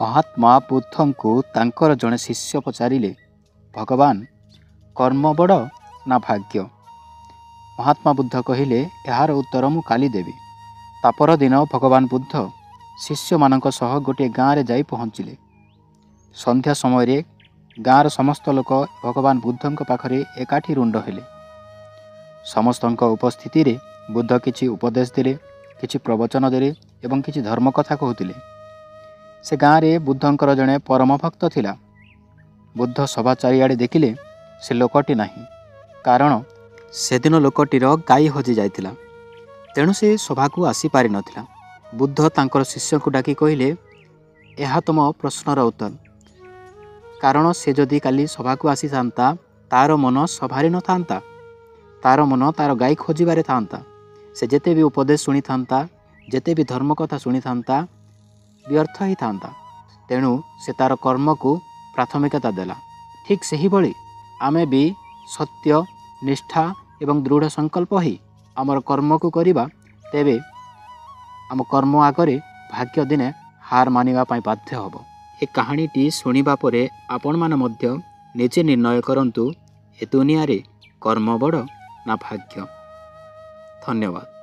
महात्मा बुद्धଙ୍କୁ ତାଙ୍କର ଜଣେ ଶିଷ୍ୟ ପଚାରିଲେ, ଭଗବାନ, କର୍ମ ବଡ଼ ନା ଭାଗ୍ୟ? ମହାତ୍ମା ବୁଦ୍ଧ କହିଲେ, ଏହାର ଉତ୍ତର ମୁଁ କାଲି ଦେବି। ତା ପରଦିନ ଭଗବାନ ବୁଦ୍ଧ ଶିଷ୍ୟମାନଙ୍କ ସହ ଗୋଟିଏ ଗାଁରେ ଯାଇ ପହଞ୍ଚିଲେ। ସନ୍ଧ୍ୟା ସମୟରେ ଗାଁର ସମସ୍ତ ଲୋକ ଭଗବାନ ବୁଦ୍ଧଙ୍କ ପାଖରେ ଏକାଠି ରୁଣ୍ଡ ହେଲେ। ସମସ୍ତଙ୍କ ଉପସ୍ଥିତିରେ ବୁଦ୍ଧ କିଛି ଉପଦେଶ ଦେଲେ, କିଛି ପ୍ରବଚନ ଦେଲେ ଏବଂ କିଛି ଧର୍ମ କଥା କହୁଥିଲେ। ସେ ଗାଁରେ ବୁଦ୍ଧଙ୍କର ଜଣେ ପରମ ଭକ୍ତ ଥିଲା। ବୁଦ୍ଧ ସଭା ଚାରିଆଡ଼େ ଦେଖିଲେ ସେ ଲୋକଟି ନାହିଁ, କାରଣ ସେଦିନ ଲୋକଟିର ଗାଈ ହଜି ଯାଇଥିଲା। ତେଣୁ ସେ ସଭାକୁ ଆସିପାରିନଥିଲା। ବୁଦ୍ଧ ତାଙ୍କର ଶିଷ୍ୟଙ୍କୁ ଡାକି କହିଲେ, ଏହା ତୁମ ପ୍ରଶ୍ନର ଉତ୍ତର। କାରଣ ସେ ଯଦି କାଲି ସଭାକୁ ଆସିଥାନ୍ତା, ତାର ମନ ସଭାରେ ନଥାନ୍ତା। ତାର ମନ ତାର ଗାଈ ଖୋଜିବାରେ ଥାନ୍ତା। ସେ ଯେତେ ବି ଉପଦେଶ ଶୁଣିଥାନ୍ତା, ଯେତେ ବି ଧର୍ମ କଥା ଶୁଣିଥାନ୍ତା, ବ୍ୟର୍ଥ ହେଇଥାନ୍ତା। ତେଣୁ ସେ ତାର କର୍ମକୁ ପ୍ରାଥମିକତା ଦେଲା। ଠିକ୍ ସେହିଭଳି ଆମେ ବି ସତ୍ୟ, ନିଷ୍ଠା ଏବଂ ଦୃଢ଼ ସଂକଳ୍ପ ହୋଇ ଆମର କର୍ମକୁ କରିବା, ତେବେ ଆମ କର୍ମ ଆଗରେ ଭାଗ୍ୟ ଦିନେ ହାର ମାନିବା ପାଇଁ ବାଧ୍ୟ ହେବ। ଏ କାହାଣୀଟି ଶୁଣିବା ପରେ ଆପଣମାନେ ମଧ୍ୟ ନିଜେ ନିର୍ଣ୍ଣୟ କରନ୍ତୁ, ଏ ଦୁନିଆରେ କର୍ମ ବଡ଼ ନା ଭାଗ୍ୟ। ଧନ୍ୟବାଦ।